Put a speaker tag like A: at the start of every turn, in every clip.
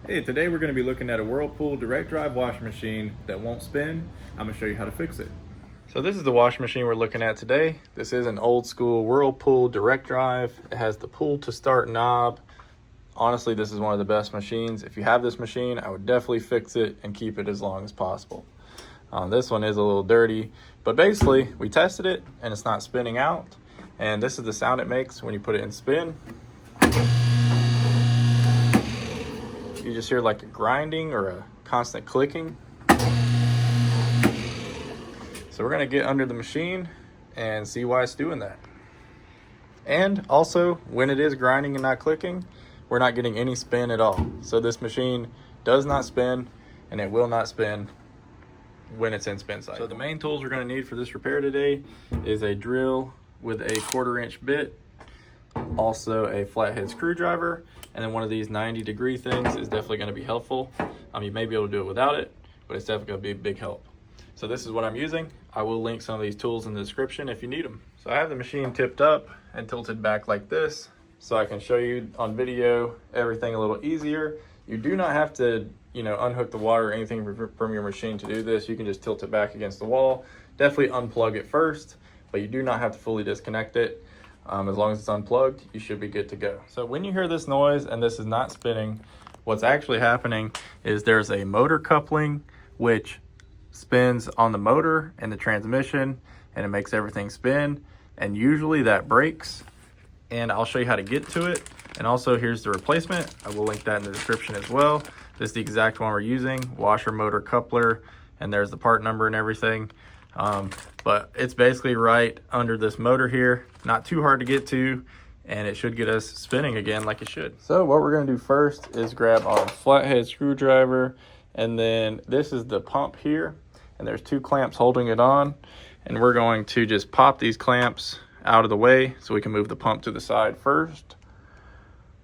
A: Hey, today we're going to be looking at a Whirlpool direct drive washing machine that won't spin. I'm going to show you how to fix it.
B: So this is the washing machine we're looking at today. This is an old school Whirlpool direct drive. It has the pull to start knob. Honestly, this is one of the best machines. If you have this machine, I would definitely fix it and keep it as long as possible. This one is a little dirty, but basically we tested it and it's not spinning out. And this is the sound it makes when you put it in spin. You just hear like a grinding or a constant clicking. So we're gonna get under the machine and see why it's doing that. And also, when it is grinding and not clicking, we're not getting any spin at all. So this machine does not spin, and it will not spin when it's in spin cycle. So the main tools we're gonna need for this repair today is a drill with a 1/4-inch bit, also a flathead screwdriver, and then one of these 90-degree things is definitely gonna be helpful. You may be able to do it without it, but it's definitely gonna be a big help. So this is what I'm using. I will link some of these tools in the description if you need them. So I have the machine tipped up and tilted back like this, so I can show you on video everything a little easier. You do not have to, unhook the water or anything from your machine to do this. You can just tilt it back against the wall. Definitely unplug it first, but you do not have to fully disconnect it. As long as it's unplugged, you should be good to go. So when you hear this noise and this is not spinning, what's actually happening is there's a motor coupling which spins on the motor and the transmission, and it makes everything spin, and usually that breaks, and I'll show you how to get to it. And also here's the replacement. I will link that in the description as well. This is the exact one we're using, washer motor coupler, and there's the part number and everything. But it's basically right under this motor here, not too hard to get to, and it should get us spinning again like it should. So what we're gonna do first is grab our flathead screwdriver, and then this is the pump here, and there's 2 clamps holding it on, and we're going to just pop these clamps out of the way so we can move the pump to the side first.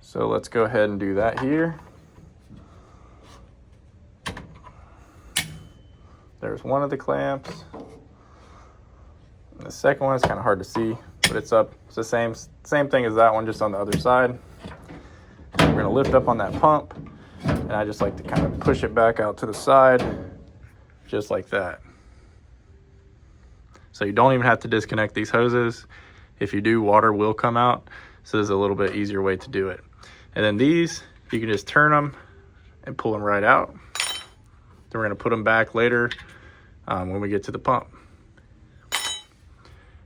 B: So let's go ahead and do that here. There's one of the clamps. And the second one is kind of hard to see, but it's up. It's the same thing as that one, just on the other side. And we're gonna lift up on that pump, and I just like to kind of push it back out to the side, just like that. So you don't even have to disconnect these hoses. If you do, water will come out. So there's a little bit easier way to do it. And then these, you can just turn them and pull them right out. Then we're gonna put them back later when we get to the pump.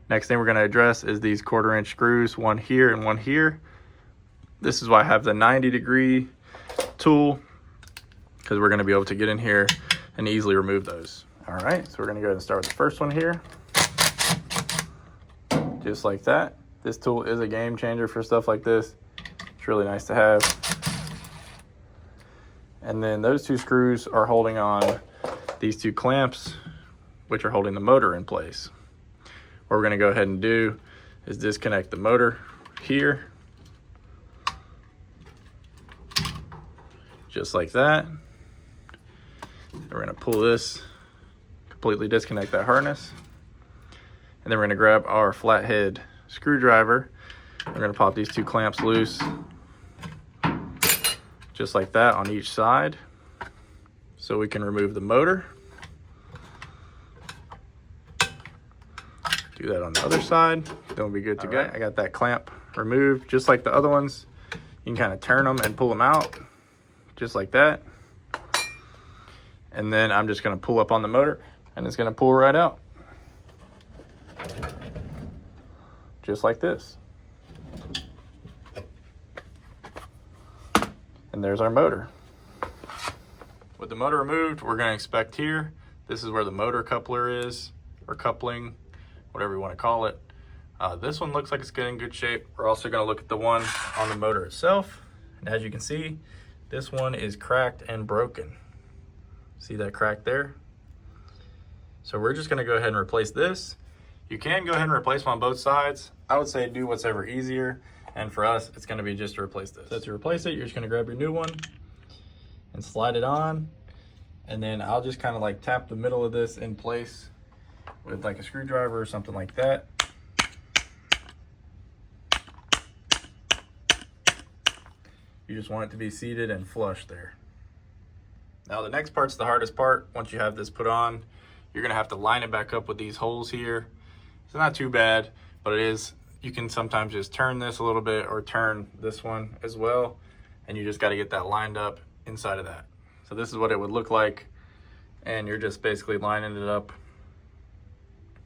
B: Next thing we're gonna address is these 1/4-inch screws, one here and one here. This is why I have the 90-degree tool, because we're gonna be able to get in here and easily remove those. All right, so we're gonna go ahead and start with the first one here. Just like that. This tool is a game changer for stuff like this. It's really nice to have. And then those 2 screws are holding on these 2 clamps, which are holding the motor in place. What we're gonna go ahead and do is disconnect the motor here. Just like that. We're gonna pull this, completely disconnect that harness. And then we're gonna grab our flathead screwdriver. We're gonna pop these 2 clamps loose, just like that on each side, so we can remove the motor. Do that on the other side, then we'll be good to go. I got that clamp removed, just like the other ones. You can kind of turn them and pull them out, just like that. And then I'm just gonna pull up on the motor, and it's gonna pull right out. Just like this. And there's our motor. With the motor removed, we're gonna inspect here. This is where the motor coupler is, or coupling, whatever you wanna call it. This one looks like it's in good shape. We're also gonna look at the one on the motor itself. And as you can see, this one is cracked and broken. See that crack there? So we're just gonna go ahead and replace this. You can go ahead and replace them on both sides. I would say do whatever easier. And for us, it's gonna be just to replace this. So to replace it, you're just gonna grab your new one and slide it on. And then I'll just kind of like tap the middle of this in place with like a screwdriver or something like that. You just want it to be seated and flush there. Now the next part's the hardest part. Once you have this put on, you're gonna have to line it back up with these holes here. It's not too bad, but it is, you can sometimes just turn this a little bit or turn this one as well, and you just gotta get that lined up inside of that. So this is what it would look like, and you're just basically lining it up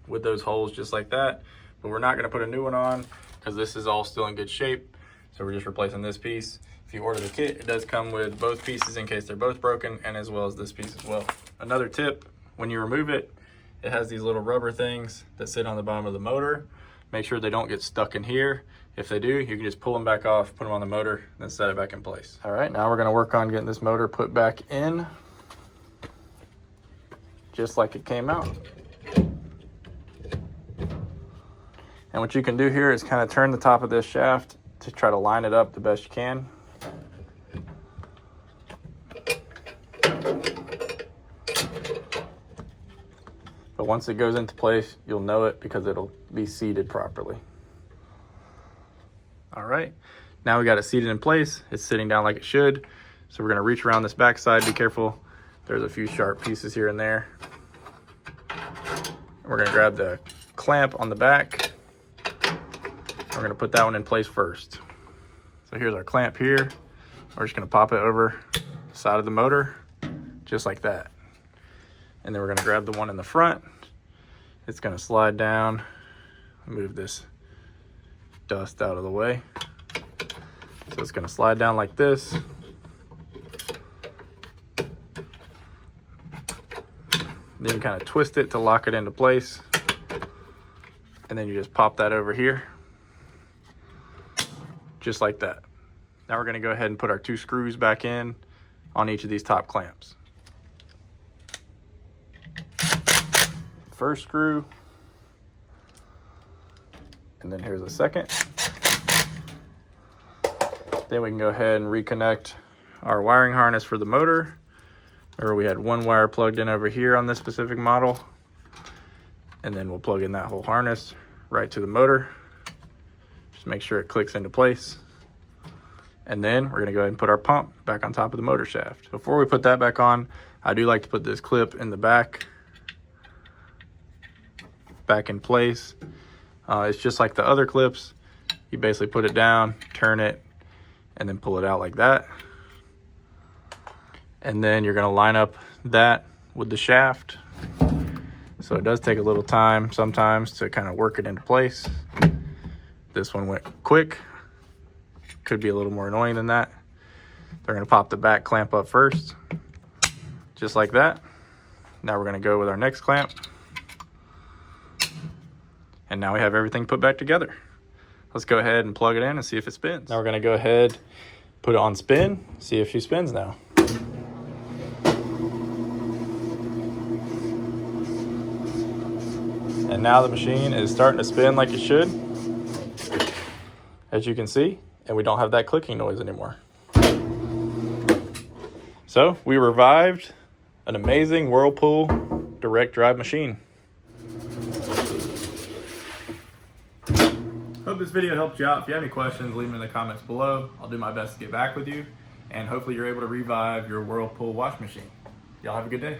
B: with those holes just like that. But we're not gonna put a new one on because this is all still in good shape. So we're just replacing this piece. If you order the kit, it does come with both pieces in case they're both broken, and as well as this piece as well. Another tip, when you remove it, it has these little rubber things that sit on the bottom of the motor. Make sure they don't get stuck in here. If they do, you can just pull them back off, put them on the motor, and then set it back in place. All right, now we're gonna work on getting this motor put back in, just like it came out. And what you can do here is kind of turn the top of this shaft to try to line it up the best you can. But once it goes into place, you'll know it because it'll be seated properly. All right, now we got it seated in place. It's sitting down like it should. So we're gonna reach around this back side. Be careful, there's a few sharp pieces here and there. We're gonna grab the clamp on the back. We're gonna put that one in place first. So here's our clamp here. We're just gonna pop it over the side of the motor, just like that. And then we're gonna grab the one in the front. It's gonna slide down. Move this dust out of the way. So it's gonna slide down like this. Then you kind of twist it to lock it into place. And then you just pop that over here. Just like that. Now we're gonna go ahead and put our 2 screws back in on each of these top clamps. First screw, and then here's the second. Then we can go ahead and reconnect our wiring harness for the motor. Remember, we had one wire plugged in over here on this specific model, and then we'll plug in that whole harness right to the motor. Just make sure it clicks into place. And then we're gonna go ahead and put our pump back on top of the motor shaft. Before we put that back on, I do like to put this clip in the back in place. It's just like the other clips. You basically put it down, turn it, and then pull it out like that. And then you're gonna line up that with the shaft. So it does take a little time sometimes to kind of work it into place. This one went quick. Could be a little more annoying than that. They're gonna pop the back clamp up first, just like that. Now we're gonna go with our next clamp. And now we have everything put back together. Let's go ahead and plug it in and see if it spins. Now we're gonna go ahead, put it on spin, see if she spins now. And now the machine is starting to spin like it should, as you can see, and we don't have that clicking noise anymore. So we revived an amazing Whirlpool direct drive machine.
A: Hope this video helped you out. If you have any questions, leave them in the comments below. I'll do my best to get back with you. And hopefully you're able to revive your Whirlpool wash machine. Y'all have a good day.